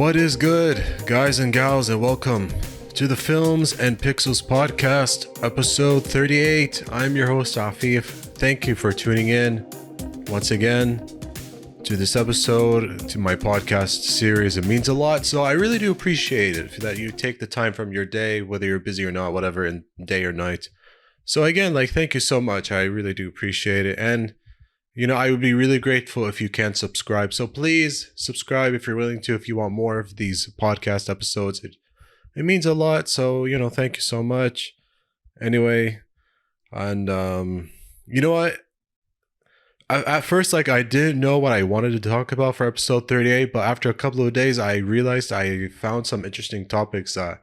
What is good, guys and gals, and welcome to the Films and Pixels podcast, episode 38. I'm your host, Afif. Thank you for tuning in once again to this episode, to my podcast series. It means a lot, so I really do appreciate it that you take the time from your day, whether you're busy or not, whatever, in day or night. So again, thank you so much. I really do appreciate it. And I would be really grateful if you can subscribe. So please subscribe if you're willing to, if you want more of these podcast episodes. It means a lot. So, thank you so much. Anyway, and you know what? At first, I didn't know what I wanted to talk about for episode 38, but after a couple of days, I realized I found some interesting topics that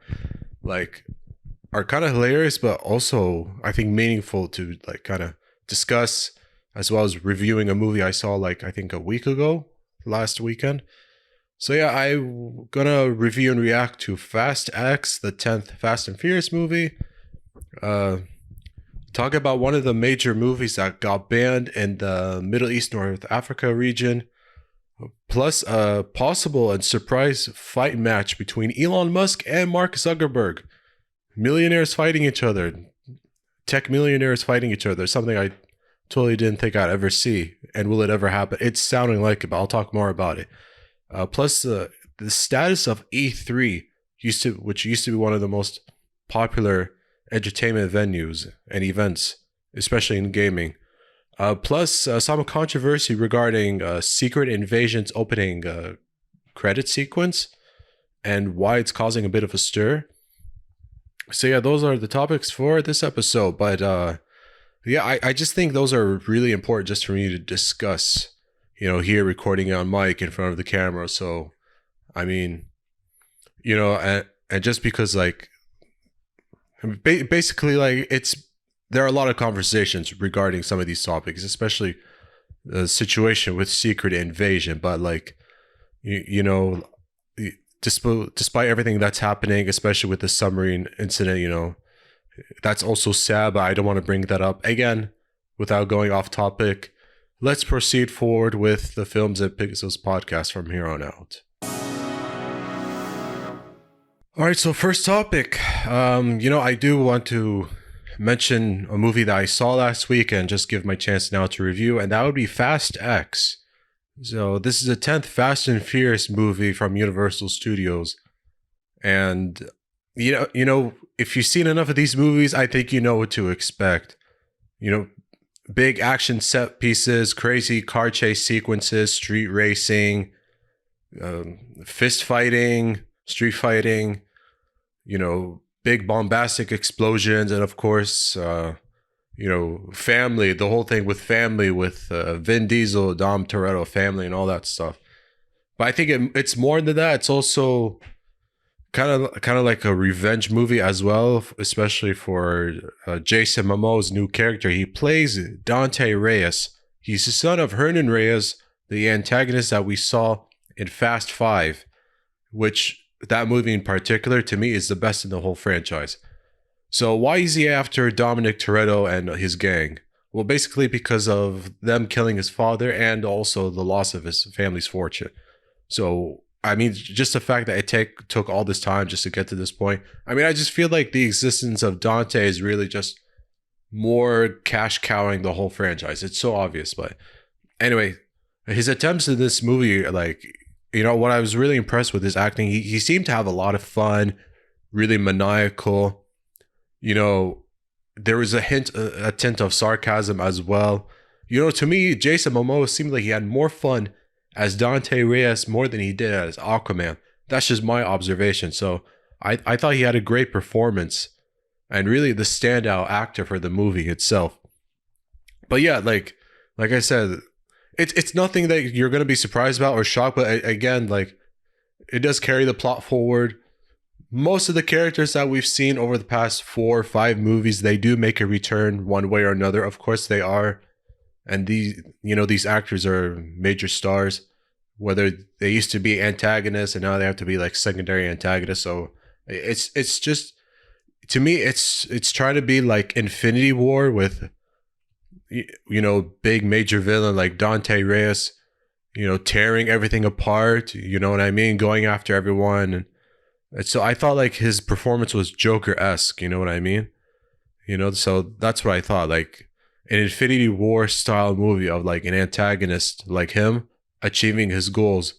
are kind of hilarious, but also I think meaningful to kind of discuss, as well as reviewing a movie I saw I think a week ago, last weekend. So yeah, I'm gonna review and react to Fast X, the 10th Fast and Furious movie. Talk about one of the major movies that got banned in the Middle East, North Africa region. Plus a possible and surprise fight match between Elon Musk and Mark Zuckerberg. Millionaires fighting each other. Tech millionaires fighting each other. Something I totally didn't think I'd ever see. And will it ever happen? It's sounding like it, but I'll talk more about it. Plus the status of E3, which used to be one of the most popular entertainment venues and events, especially in gaming. Plus some controversy regarding Secret Invasion's opening credit sequence and why it's causing a bit of a stir. So yeah, those are the topics for this episode. But yeah, I just think those are really important just for me to discuss, here recording on mic in front of the camera. So, I mean, and just because basically there are a lot of conversations regarding some of these topics, especially the situation with Secret Invasion. But despite everything that's happening, especially with the submarine incident, that's also sad, but I don't want to bring that up again without going off topic. Let's proceed forward with the Films and Pixels podcast from here on out. All right, so first topic. I do want to mention a movie that I saw last week and just give my chance now to review, and that would be Fast X. So this is the 10th Fast and Furious movie from Universal Studios. And, if you've seen enough of these movies, I think you know what to expect. Big action set pieces, crazy car chase sequences, street racing, fist fighting, street fighting, big bombastic explosions, and of course, family, the whole thing with family, with Vin Diesel, Dom Toretto, family, and all that stuff. But I think it's more than that. It's also kind of like a revenge movie as well, especially for Jason Momoa's new character. He plays Dante Reyes. He's the son of Hernan Reyes, the antagonist that we saw in Fast 5, which that movie in particular, to me, is the best in the whole franchise. So why is he after Dominic Toretto and his gang? Well, basically because of them killing his father and also the loss of his family's fortune. So, I mean, just the fact that it took all this time just to get to this point. I mean, I just feel like the existence of Dante is really just more cash cowing the whole franchise. It's so obvious. But anyway, his attempts in this movie, what I was really impressed with his acting, he seemed to have a lot of fun, really maniacal. There was a tint of sarcasm as well. To me, Jason Momoa seemed like he had more fun as Dante Reyes more than he did as Aquaman. That's just my observation. So I thought he had a great performance and really the standout actor for the movie itself. But yeah, like I said, it's nothing that you're going to be surprised about or shocked. But again, it does carry the plot forward. Most of the characters that we've seen over the past 4 or 5 movies, they do make a return one way or another. Of course they are. And these actors are major stars, whether they used to be antagonists and now they have to be secondary antagonists. So it's just, to me, it's trying to be like Infinity War with, big major villain like Dante Reyes, tearing everything apart, you know what I mean, going after everyone. And so I thought like his performance was Joker-esque, you know what I mean? So that's what I thought, like an Infinity War style movie of like an antagonist like him achieving his goals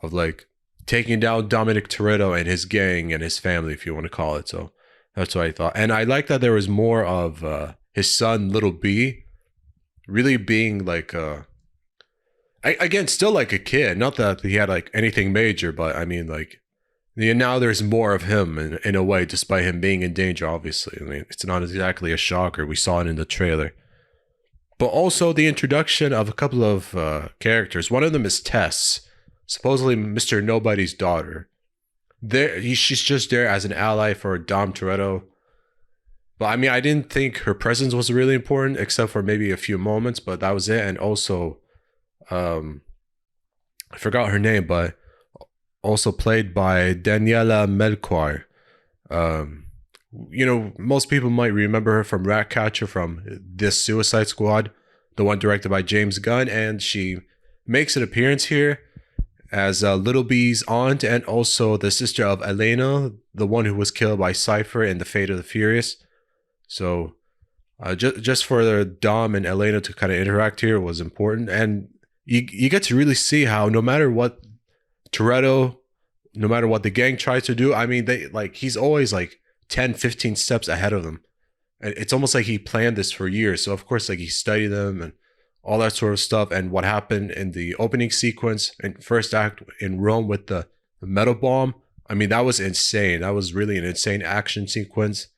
of like taking down Dominic Toretto and his gang and his family, if you want to call it. So that's what I thought. And I like that there was more of his son, Little B, really being like, again, still like a kid. Not that he had like anything major, but I mean, like, now there's more of him in a way, despite him being in danger, obviously. I mean, it's not exactly a shocker. We saw it in the trailer. But also the introduction of a couple of characters. One of them is Tess, supposedly Mr. Nobody's daughter. She's just there as an ally for Dom Toretto. But I mean, I didn't think her presence was really important, except for maybe a few moments, but that was it. And also, I forgot her name, but also played by Daniela Melchior. Most people might remember her from Ratcatcher, from this Suicide Squad, the one directed by James Gunn, and she makes an appearance here as Little B's aunt and also the sister of Elena, the one who was killed by Cypher in The Fate of the Furious. So just for Dom and Elena to kind of interact here was important, and you get to really see how no matter what Toretto, no matter what the gang tries to do, I mean, he's always like 10, 15 steps ahead of them. And it's almost like he planned this for years. So of course, like he studied them and all that sort of stuff. And what happened in the opening sequence and first act in Rome with the metal bomb, I mean, that was insane. That was really an insane action sequence.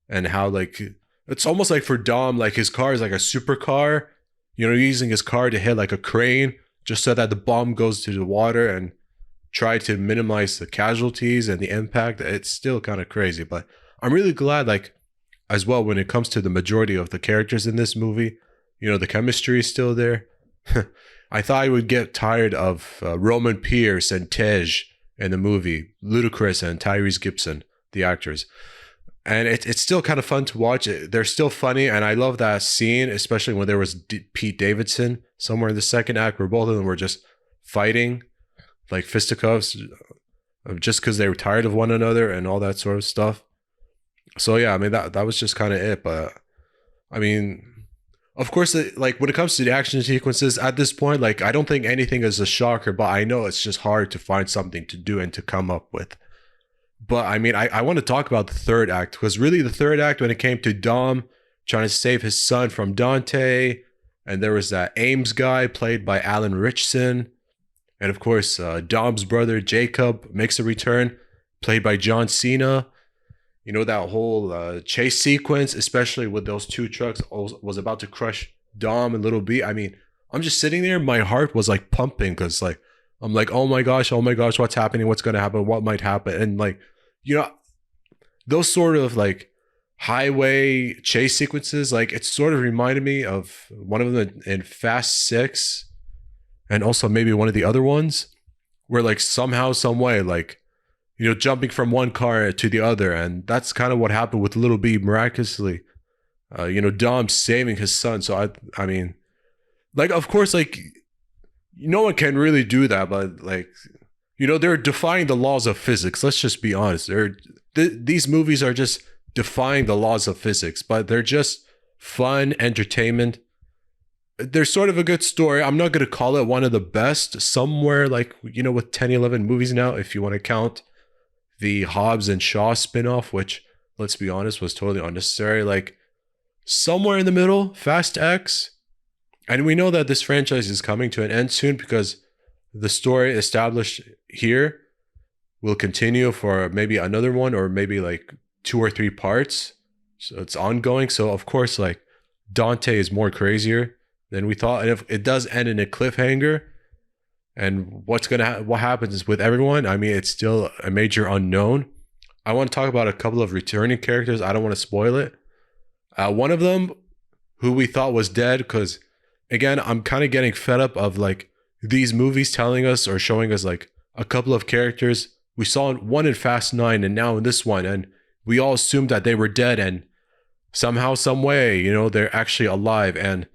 And how like, it's almost like for Dom, like his car is like a supercar, using his car to hit like a crane just so that the bomb goes to the water and try to minimize the casualties and the impact. It's still kind of crazy, but I'm really glad, like, as well, when it comes to the majority of the characters in this movie, the chemistry is still there. I thought I would get tired of Roman Pierce and Tej in the movie, Ludacris and Tyrese Gibson, the actors. And it's still kind of fun to watch. They're still funny, and I love that scene, especially when there was Pete Davidson somewhere in the second act where both of them were just fighting, like fisticuffs, just because they were tired of one another and all that sort of stuff. So yeah, I mean, that was just kind of it. But I mean, of course, like when it comes to the action sequences at this point, like I don't think anything is a shocker, but I know it's just hard to find something to do and to come up with. But I mean, I want to talk about the third act, because really the third act, when it came to Dom trying to save his son from Dante, and there was that Ames guy played by Alan Ritchson, and of course, Dom's brother Jacob makes a return, played by John Cena. That whole chase sequence, especially with those two trucks, was about to crush Dom and Little B. I mean, I'm just sitting there, my heart was like pumping, because like, I'm like, oh my gosh, what's happening? What's going to happen? What might happen? And like, those sort of like highway chase sequences, like it sort of reminded me of one of them in Fast 6, and also maybe one of the other ones, where like somehow, some way, like, jumping from one car to the other. And that's kind of what happened with Little B miraculously. Dom saving his son. So I mean, like, of course, like, no one can really do that, but like, they're defying the laws of physics. Let's just be honest. These movies are just defying the laws of physics, but they're just fun entertainment. They're sort of a good story. I'm not going to call it one of the best. Somewhere like, with 10, 11 movies now, if you want to count the Hobbs and Shaw spinoff, which, let's be honest, was totally unnecessary. Like, somewhere in the middle, Fast X. And we know that this franchise is coming to an end soon, because the story established here will continue for maybe another one, or maybe like 2 or 3 parts. So it's ongoing. So of course, like, Dante is more crazier than we thought. And if it does end in a cliffhanger, and what happens with everyone, I mean, it's still a major unknown. I want to talk about a couple of returning characters. I don't want to spoil it. One of them, who we thought was dead, because again, I'm kind of getting fed up of like these movies telling us or showing us like a couple of characters. We saw one in Fast 9 and now in this one, and we all assumed that they were dead, and somehow, some way, they're actually alive. And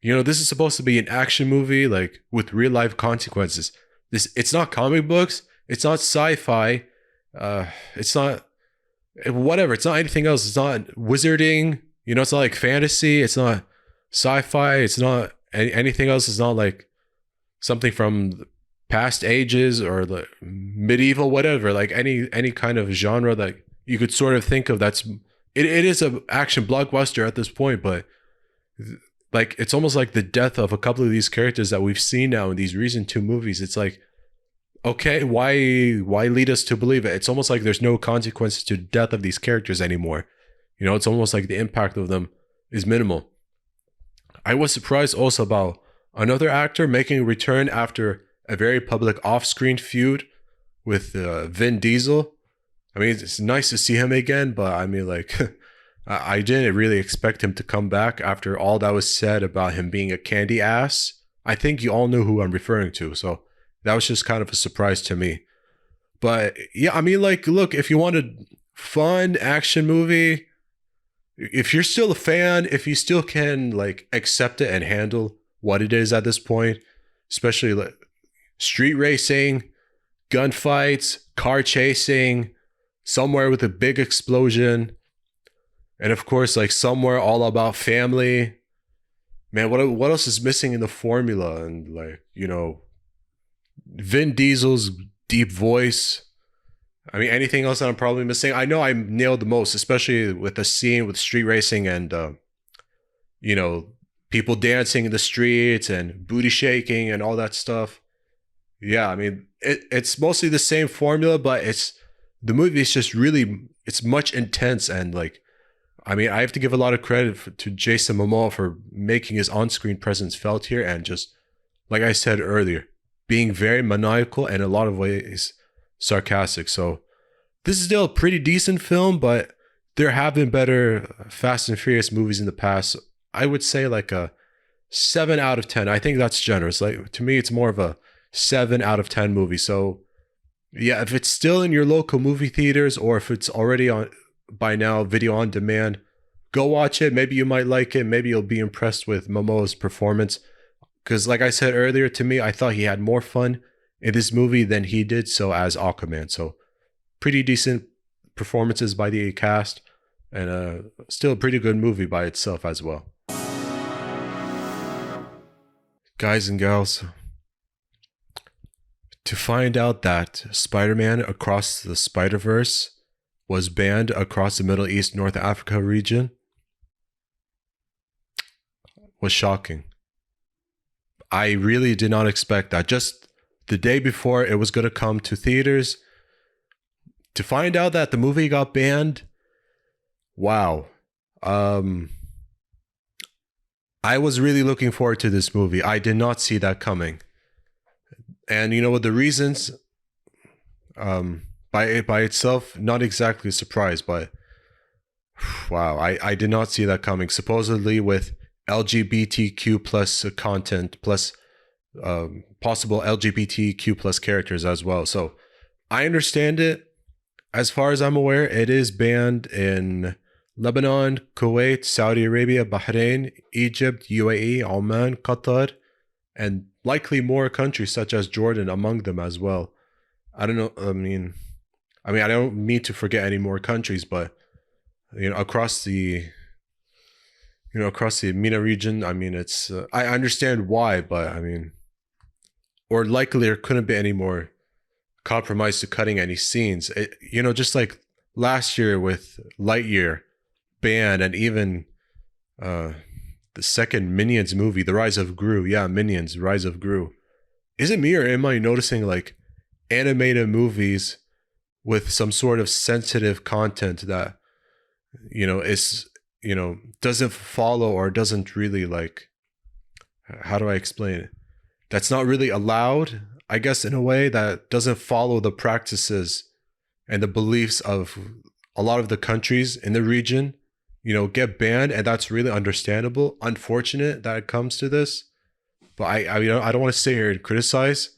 This is supposed to be an action movie, like with real life consequences. It's not comic books. It's not sci-fi. It's not whatever. It's not anything else. It's not wizarding. It's not like fantasy. It's not sci-fi. It's not anything else. It's not like something from past ages or like medieval, whatever. Like any kind of genre that you could sort of think of. It is an action blockbuster at this point, but like it's almost like the death of a couple of these characters that we've seen now in these recent two movies. It's like, okay, why lead us to believe it? It's almost like there's no consequences to the death of these characters anymore. It's almost like the impact of them is minimal. I was surprised also about another actor making a return after a very public off-screen feud with Vin Diesel. I mean, it's nice to see him again, but I mean, like, I didn't really expect him to come back after all that was said about him being a candy ass. I think you all know who I'm referring to, so that was just kind of a surprise to me. But yeah, I mean, like, look, if you want a fun action movie, if you're still a fan, if you still can like accept it and handle what it is at this point, especially like street racing, gunfights, car chasing, somewhere with a big explosion, and of course, like somewhere all about family. Man, what else is missing in the formula? And like, Vin Diesel's deep voice. I mean, anything else that I'm probably missing? I know I nailed the most, especially with the scene with street racing and, people dancing in the streets and booty shaking and all that stuff. Yeah, I mean, it's mostly the same formula, but the movie is just really, it's much intense. And like, I mean, I have to give a lot of credit to Jason Momoa for making his on-screen presence felt here, and just, like I said earlier, being very maniacal and in a lot of ways sarcastic. So this is still a pretty decent film, but there have been better Fast and Furious movies in the past. I would say like a 7 out of 10. I think that's generous. Like, to me, it's more of a 7 out of 10 movie. So yeah, if it's still in your local movie theaters, or if it's already on by now video on demand, go watch it. Maybe you might like it. Maybe you'll be impressed with Momoa's performance. Because like I said earlier, to me, I thought he had more fun in this movie than he did so as Aquaman. So pretty decent performances by the cast, and still a pretty good movie by itself as well. Guys and gals, to find out that Spider-Man Across the Spider-Verse was banned across the Middle East, North Africa region was shocking. I really did not expect that. Just the day before it was going to come to theaters, to find out that the movie got banned, wow. I was really looking forward to this movie. I did not see that coming. And you know what, the reasons, by itself, not exactly a surprise, but wow, I did not see that coming. Supposedly with LGBTQ plus content, plus possible LGBTQ plus characters as well. So I understand it. As far as I'm aware, it is banned in Lebanon, Kuwait, Saudi Arabia, Bahrain, Egypt, UAE, Oman, Qatar, and likely more countries such as Jordan among them as well. I don't know. I mean, I don't mean to forget any more countries, but across the MENA region, I mean, it's I understand why, but I mean, or likely there couldn't be any more compromise to cutting any scenes. Just like last year with Lightyear banned, and even the second Minions movie, The Rise of Gru. Yeah, Minions, Rise of Gru. Is it me, or am I noticing like animated movies with some sort of sensitive content that is doesn't follow, or doesn't really, like, how do I explain it? That's not really allowed, I guess, in a way that doesn't follow the practices and the beliefs of a lot of the countries in the region, get banned, and that's really understandable. Unfortunate that it comes to this, but I don't want to sit here and criticize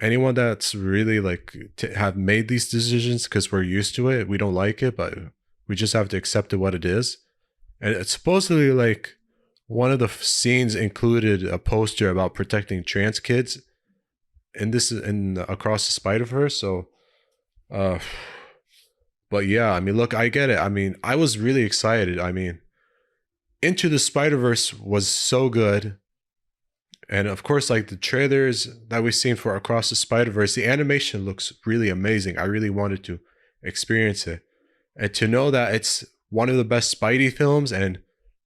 anyone that's really like have made these decisions, because we're used to it. We don't like it, but we just have to accept it what it is. And it's supposedly like one of the scenes included a poster about protecting trans kids, and this is in Across the Spider-Verse. So, uh, but yeah, I mean, look, I get it. I mean, I was really excited. I mean, Into the Spider-Verse was so good. And of course, like the trailers that we've seen for Across the Spider-Verse, the animation looks really amazing. I really wanted to experience it. And to know that it's one of the best Spidey films and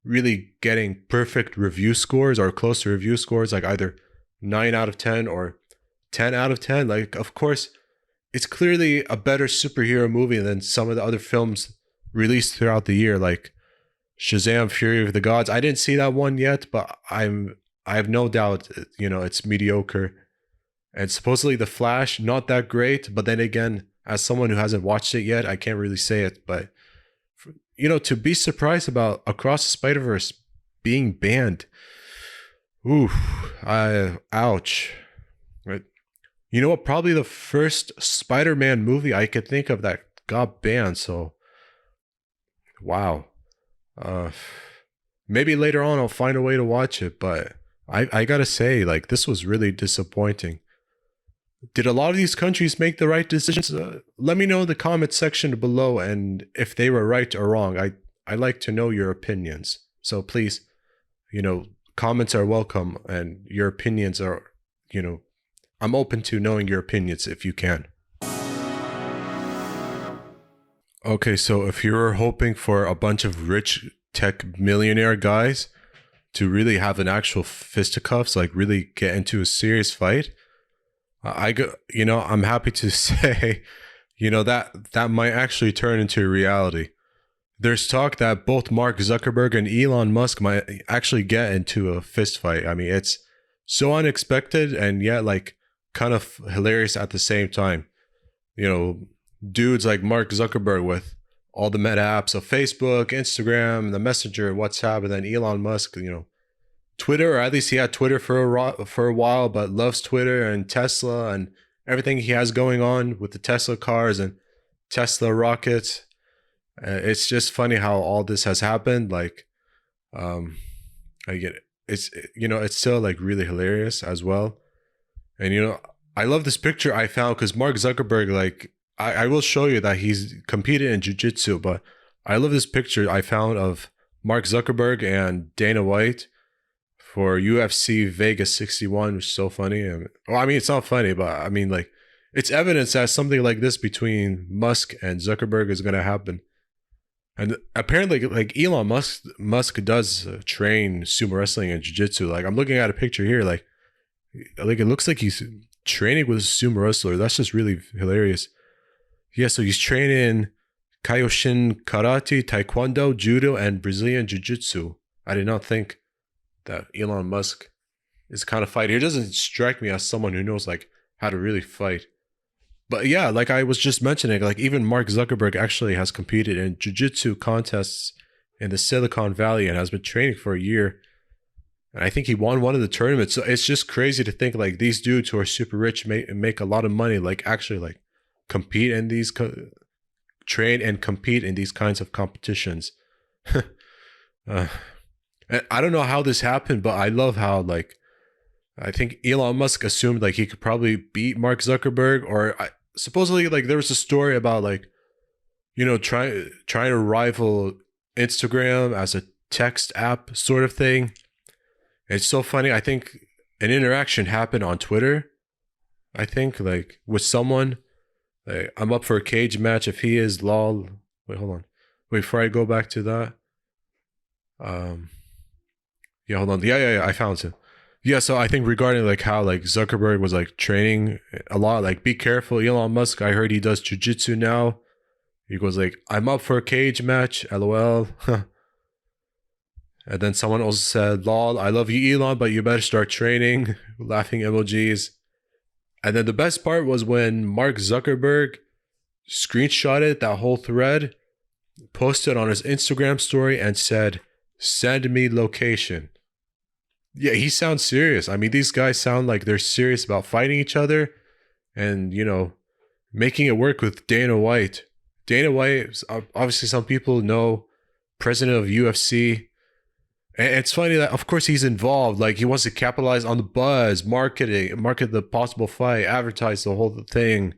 really getting perfect review scores or close to review scores, like either 9 out of 10 or 10 out of 10, like, of course, it's clearly a better superhero movie than some of the other films released throughout the year, like Shazam! Fury of the Gods. I didn't see that one yet, but I have no doubt, it's mediocre. And supposedly The Flash, not that great, but then again, as someone who hasn't watched it yet, I can't really say it. But to be surprised about Across the Spider-Verse being banned, ooh, ouch. Right? You know what? Probably the first Spider-Man movie I could think of that got banned. So, wow. Maybe later on I'll find a way to watch it, but I gotta say, like, this was really disappointing. Did a lot of these countries make the right decisions? Let me know in the comment section below, and if they were right or wrong. I like to know your opinions. So please, comments are welcome, and your opinions are, I'm open to knowing your opinions if you can. Okay, so if you're hoping for a bunch of rich tech millionaire guys to really have an actual fisticuffs, like really get into a serious fight, I'm happy to say, that might actually turn into reality. There's talk that both Mark Zuckerberg and Elon Musk might actually get into a fist fight. I mean, it's so unexpected and yet like kind of hilarious at the same time. Dudes like Mark Zuckerberg with all the meta apps of Facebook, Instagram, the Messenger, WhatsApp, and then Elon Musk, Twitter, or at least he had Twitter for a while, but loves Twitter and Tesla and everything he has going on with the Tesla cars and Tesla rockets. It's just funny how all this has happened. Like, I get it. It's still like really hilarious as well. And I love this picture I found because Mark Zuckerberg, like, I will show you that he's competed in jiu-jitsu, but I love this picture I found of Mark Zuckerberg and Dana White for UFC Vegas 61, which is so funny. It's not funny, but I mean, like, it's evidence that something like this between Musk and Zuckerberg is going to happen. And apparently, like, Elon Musk does train sumo wrestling and jiu-jitsu. Like, I'm looking at a picture here, like it looks like he's training with a sumo wrestler. That's just really hilarious. Yeah, so he's training Kaioshin Karate, Taekwondo, Judo, and Brazilian Jiu-Jitsu. I did not think that Elon Musk is kind of fighter. He doesn't strike me as someone who knows like how to really fight. But yeah, like I was just mentioning, like even Mark Zuckerberg actually has competed in jiu-jitsu contests in the Silicon Valley and has been training for a year. And I think he won one of the tournaments. So it's just crazy to think like these dudes who are super rich make a lot of money, like actually like compete in these train and compete in these kinds of competitions. And I don't know how this happened, but I love how like I think Elon Musk assumed like he could probably beat Mark Zuckerberg, or supposedly like there was a story about like trying to rival Instagram as a text app sort of thing. It's so funny. I think an interaction happened on Twitter. I think like with someone. Like, I'm up for a cage match if he is, lol. Wait, hold on. Wait, before I go back to that. Yeah, hold on. Yeah, I found it. Yeah, so I think regarding like how like Zuckerberg was like training a lot, like be careful, Elon Musk. I heard he does jiu-jitsu now. He goes like, I'm up for a cage match, LOL. And then someone also said, lol, I love you, Elon, but you better start training. Laughing emojis. And then the best part was when Mark Zuckerberg screenshotted that whole thread, posted on his Instagram story and said, send me location. Yeah, he sounds serious. I mean, these guys sound like they're serious about fighting each other and, making it work with Dana White. Dana White, obviously some people know, president of UFC. And it's funny that, of course, he's involved. Like, he wants to capitalize on the buzz, market the possible fight, advertise the whole thing.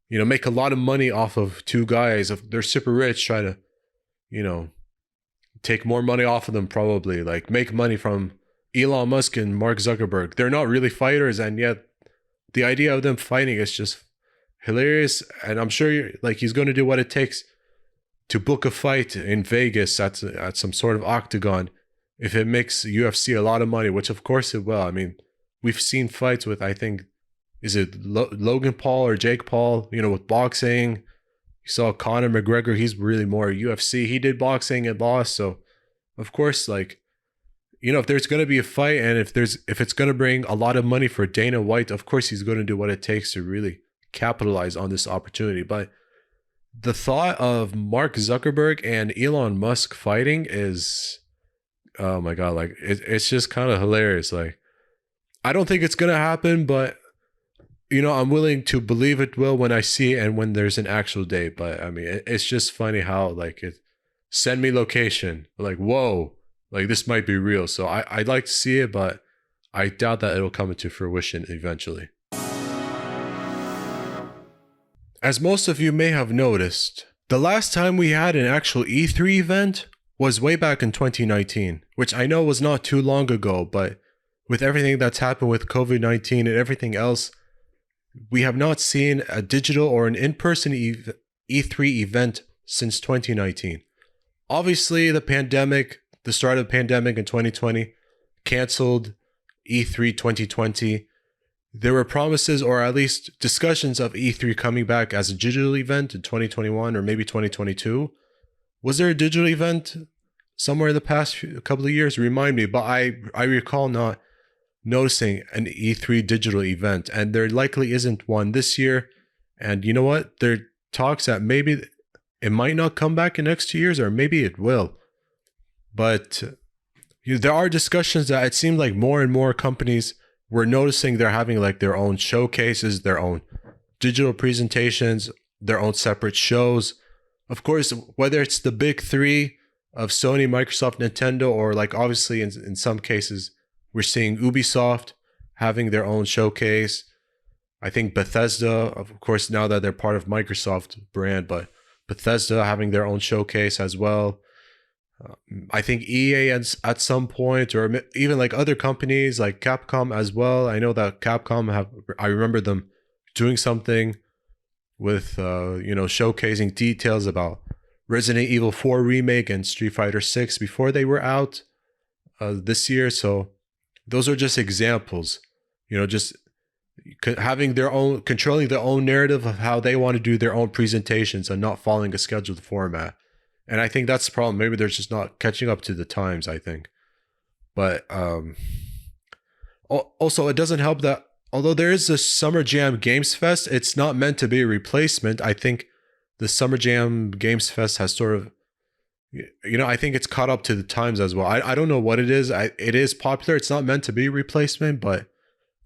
You know, make a lot of money off of two guys. If they're super rich, try to, you know, take more money off of them, probably. Like, make money from Elon Musk and Mark Zuckerberg. They're not really fighters, and yet the idea of them fighting is just hilarious. And I'm sure, like, he's going to do what it takes to book a fight in Vegas at some sort of octagon if it makes UFC a lot of money, which of course it will. I mean, we've seen fights with, I think, is it Logan Paul or Jake Paul, you know, with boxing. You saw Conor McGregor, he's really more UFC. He did boxing and lost. So, of course, like, you know, if there's going to be a fight and if it's going to bring a lot of money for Dana White, of course he's going to do what it takes to really capitalize on this opportunity. But the thought of Mark Zuckerberg and Elon Musk fighting is, oh my God, like it's just kind of hilarious. Like, I don't think it's going to happen, but you know, I'm willing to believe it will when I see it and when there's an actual date. But I mean, it's just funny how, like, it send me location, like, whoa, like this might be real. So I'd like to see it, but I doubt that it'll come into fruition eventually. As most of you may have noticed, the last time we had an actual E3 event was way back in 2019, which I know was not too long ago, but with everything that's happened with COVID-19 and everything else, we have not seen a digital or an in-person E3 event since 2019. Obviously, the start of the pandemic in 2020, canceled E3 2020. There were promises, or at least discussions, of E3 coming back as a digital event in 2021 or maybe 2022. Was there a digital event somewhere in the past couple of years? Remind me, but I recall not noticing an E3 digital event, and there likely isn't one this year. And you know what? There are talks that maybe it might not come back in the next 2 years, or maybe it will. But there are discussions that it seemed like more and more companies were noticing they're having like their own showcases, their own digital presentations, their own separate shows. Of course, whether it's the big three of Sony, Microsoft, Nintendo, or like obviously in some cases, we're seeing Ubisoft having their own showcase. I think Bethesda, of course, now that they're part of Microsoft brand, but Bethesda having their own showcase as well. I think EA at some point, or even like other companies like Capcom as well. I know that Capcom I remember them doing something with, showcasing details about Resident Evil 4 remake and Street Fighter 6 before they were out this year. So those are just examples, you know, just having controlling their own narrative of how they want to do their own presentations and not following a scheduled format. And I think that's the problem. Maybe they're just not catching up to the times, I think. But also, it doesn't help that although there is a Summer Jam Games Fest, it's not meant to be a replacement. I think the Summer Jam Games Fest has sort of, you know, I think it's caught up to the times as well. I don't know what it is. It is popular. It's not meant to be a replacement, but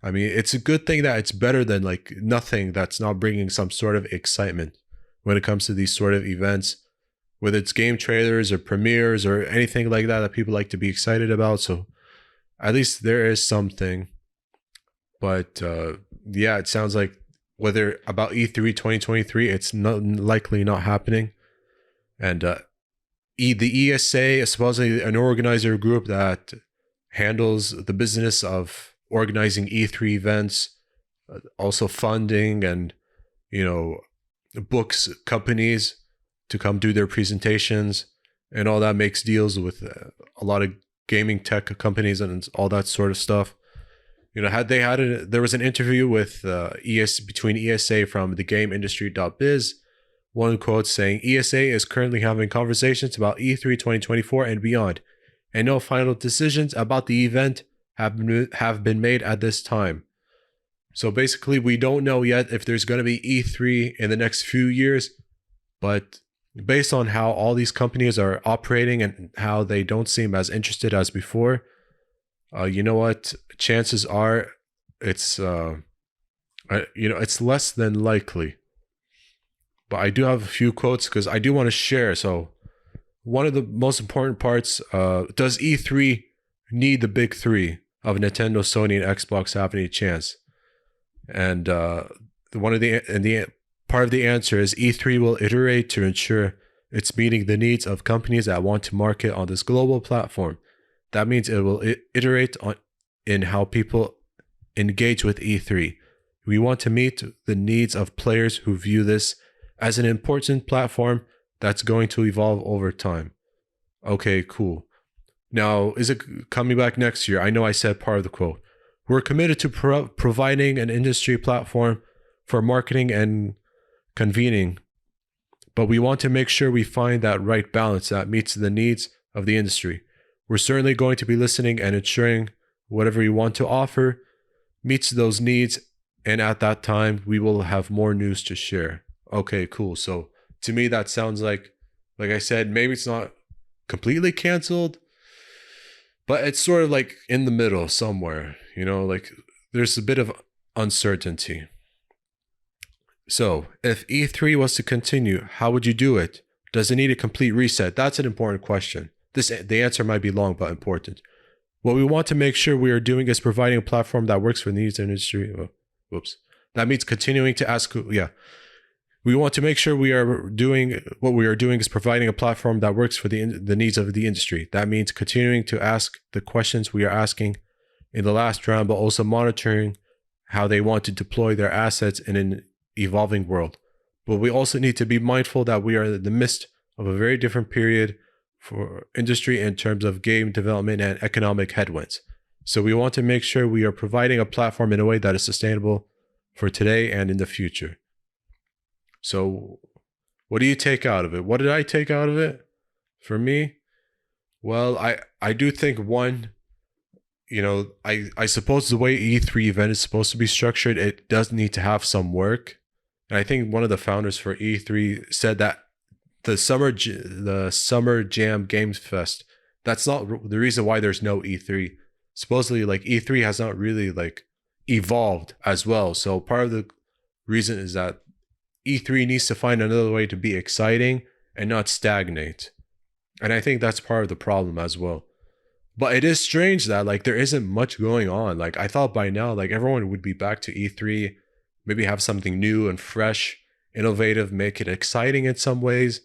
I mean, it's a good thing that it's better than like nothing that's not bringing some sort of excitement when it comes to these sort of events, whether it's game trailers or premieres or anything like that people like to be excited about. So at least there is something. But yeah, it sounds like whether about E3 2023, it's likely not happening. And the ESA is supposedly an organizer group that handles the business of organizing E3 events, also funding and, you know, books companies to come do their presentations and all that, makes deals with a lot of gaming tech companies and all that sort of stuff. You know, there was an interview with between ESA from thegameindustry.biz. One quote saying, ESA is currently having conversations about E3 2024 and beyond, and no final decisions about the event have been made at this time. So basically, we don't know yet if there's going to be E3 in the next few years, but based on how all these companies are operating and how they don't seem as interested as before, you know what? Chances are it's it's less than likely. But I do have a few quotes because I do want to share. So one of the most important parts, does E3 need the big three of Nintendo, Sony, and Xbox to have any chance. And the part of the answer is E3 will iterate to ensure it's meeting the needs of companies that want to market on this global platform. That means it will iterate in how people engage with E3. We want to meet the needs of players who view this as an important platform that's going to evolve over time. Okay, cool. Now, is it coming back next year? I know I said part of the quote. We're committed to providing an industry platform for marketing and convening, but we want to make sure we find that right balance that meets the needs of the industry. We're certainly going to be listening and ensuring whatever we want to offer meets those needs, and at that time, we will have more news to share. Okay, cool. So to me, that sounds like I said, maybe it's not completely canceled, but it's sort of like in the middle somewhere, like there's a bit of uncertainty. So if E3 was to continue, how would you do it? Does it need a complete reset? That's an important question. The answer might be long, but important. What we want to make sure we are doing is providing a platform that works for the needs of the industry. That means continuing to ask, We want to make sure what we are doing is providing a platform that works for the needs of the industry. That means continuing to ask the questions we are asking in the last round, but also monitoring how they want to deploy their assets in an evolving world. But we also need to be mindful that we are in the midst of a very different period for industry in terms of game development and economic headwinds. So we want to make sure we are providing a platform in a way that is sustainable for today and in the future. So what do you take out of it? What did I take out of it? For me, well, I do think one, I suppose the way E3 event is supposed to be structured, it does need to have some work. And I think one of the founders for E3 said that the Summer Jam Games Fest, that's not the reason why there's no E3. Supposedly, E3 has not really evolved as well. So part of the reason is that E3 needs to find another way to be exciting and not stagnate. And I think that's part of the problem as well. But it is strange that there isn't much going on. I thought by now everyone would be back to E3, maybe have something new and fresh, innovative, make it exciting in some ways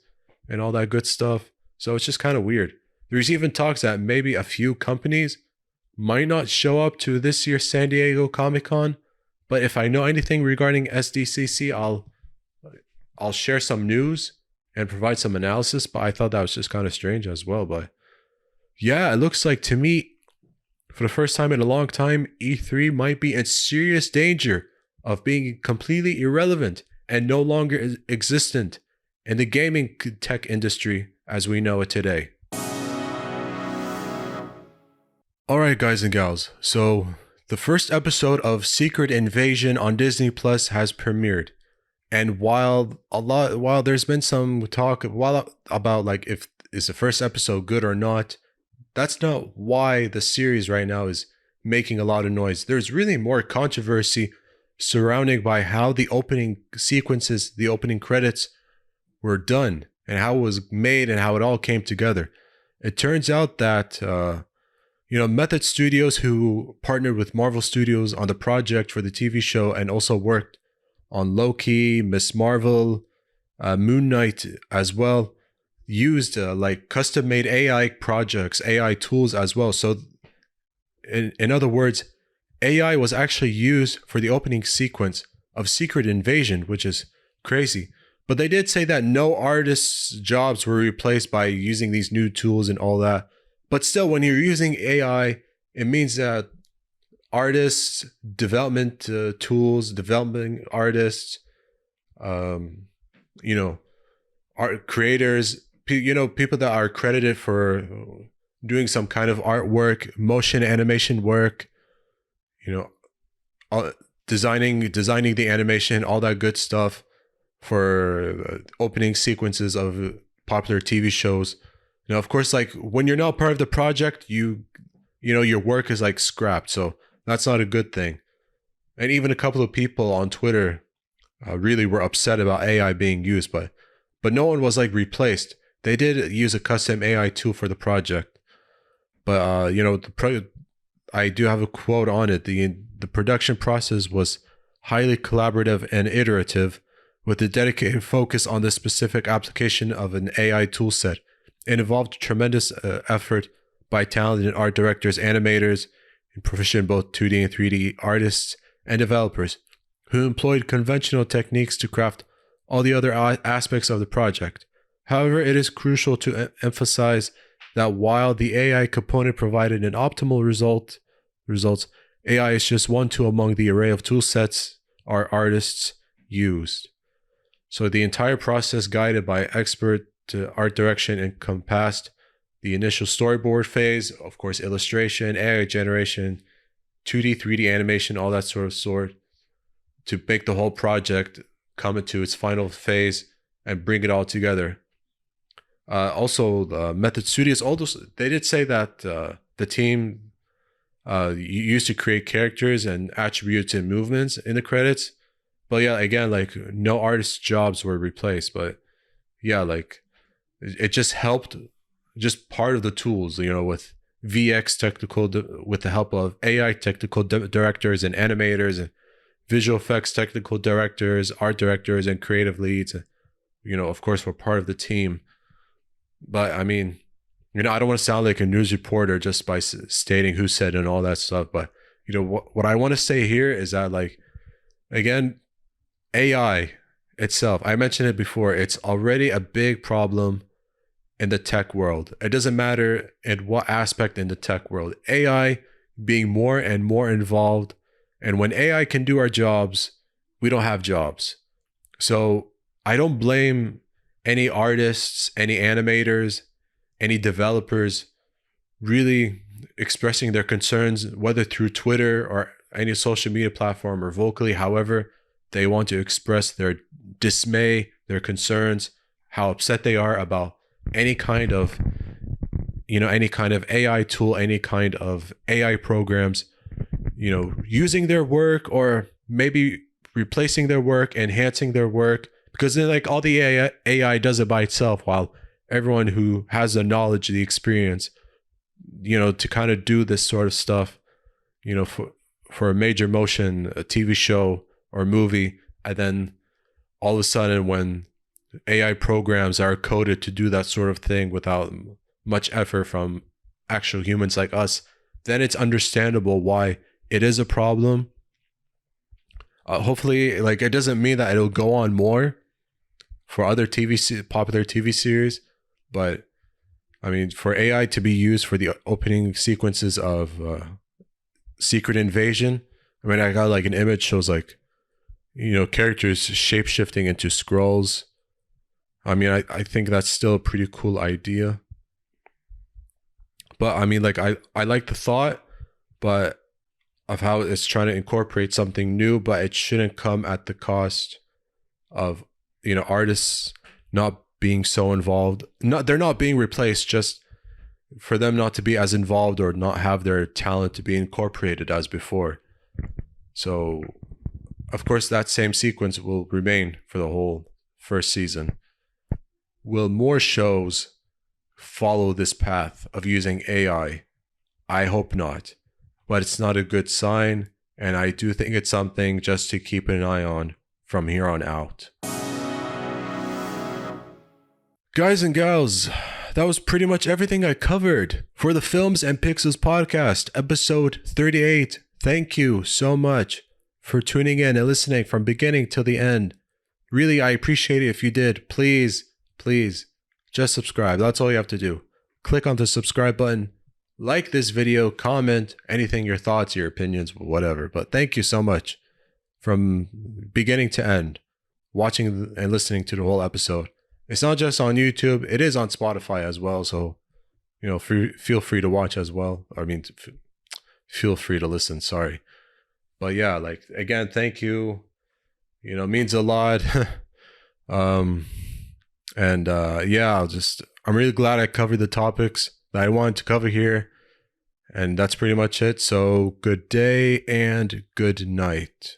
and all that good stuff. So it's just kind of weird. There's even talks that maybe a few companies might not show up to this year's San Diego Comic-Con. But if I know anything regarding SDCC, I'll share some news and provide some analysis, but I thought that was just kind of strange as well. But yeah, it looks like to me, for the first time in a long time, E3 might be in serious danger of being completely irrelevant and no longer existent in the gaming tech industry as we know it today. Alright guys and gals, so the first episode of Secret Invasion on Disney Plus has premiered. And while there's been some talk about if is the first episode good or not, that's not why the series right now is making a lot of noise. There's really more controversy surrounding by how the opening sequences, the opening credits were done and how it was made and how it all came together. It turns out that Method Studios, who partnered with Marvel Studios on the project for the TV show and also worked on Loki, Miss Marvel, Moon Knight as well, used custom-made AI projects, AI tools as well. So in other words, AI was actually used for the opening sequence of Secret Invasion, which is crazy. But they did say that no artists' jobs were replaced by using these new tools and all that. But still, when you're using AI, it means that artists, development tools, developing artists, art creators, people that are credited for doing some kind of artwork, motion animation work, designing the animation, all that good stuff for opening sequences of popular TV shows. Of course, when you're not part of the project, your work is scrapped. So that's not a good thing. And even a couple of people on Twitter really were upset about AI being used, but no one was replaced. They did use a custom AI tool for the project. But I do have a quote on it. The production process was highly collaborative and iterative, with a dedicated focus on the specific application of an AI toolset. It involved tremendous effort by talented art directors, animators, and proficient both 2D and 3D artists and developers who employed conventional techniques to craft all the other aspects of the project. However, it is crucial to emphasize that while the AI component provided an optimal results, AI is just one tool among the array of tool sets our artists used. So the entire process, guided by expert art direction, encompassed the initial storyboard phase, of course, illustration, AI generation, 2D, 3D animation, all that sort, to make the whole project come into its final phase and bring it all together. Also, Method Studios, they did say that the team used to create characters and attributes and movements in the credits. But yeah, again, like no artist's jobs were replaced. But yeah, like it just helped, just part of the tools, with VX technical, with the help of AI technical directors and animators and visual effects technical directors, art directors, and creative leads, of course, were part of the team. But I mean, I don't want to sound like a news reporter just by stating who said and all that stuff. But, what I want to say here is that, like, again, AI itself, I mentioned it before, it's already a big problem in the tech world. It doesn't matter in what aspect in the tech world. AI being more and more involved. And when AI can do our jobs, we don't have jobs. So I don't blame any artists, any animators, any developers really expressing their concerns, whether through Twitter or any social media platform or vocally, however they want to express their dismay, their concerns, how upset they are about any kind of AI tool, any kind of AI programs, using their work or maybe replacing their work, enhancing their work, because then like all the AI does it by itself, while everyone who has the knowledge, the experience, to kind of do this sort of stuff, for a major motion, a TV show or movie, and then all of a sudden when AI programs are coded to do that sort of thing without much effort from actual humans like us, then it's understandable why it is a problem. Hopefully, like, it doesn't mean that it'll go on more for other popular TV series, but I mean, for AI to be used for the opening sequences of Secret Invasion, I mean, I got like an image shows like, characters shape-shifting into scrolls. I mean, I think that's still a pretty cool idea. But I mean, like, I like the thought, but of how it's trying to incorporate something new, but it shouldn't come at the cost of, artists not being so involved. They're not being replaced, just for them not to be as involved or not have their talent to be incorporated as before. So, of course, that same sequence will remain for the whole first season. Will more shows follow this path of using AI? I hope not, but it's not a good sign, and I do think it's something just to keep an eye on from here on out. Guys and gals, that was pretty much everything I covered for the Films and Pixels podcast, episode 38. Thank you so much for tuning in and listening from beginning till the end. Really, I appreciate it if you did. Please, just subscribe. That's all you have to do. Click on the subscribe button, like this video, comment, anything, your thoughts, your opinions, whatever. But thank you so much from beginning to end, watching and listening to the whole episode. It's not just on YouTube, it is on Spotify as well. So, feel free to watch as well. I mean, feel free to listen, sorry. But yeah, like, again, thank you. Means a lot. I'm really glad I covered the topics that I wanted to cover here. And that's pretty much it. So good day and good night.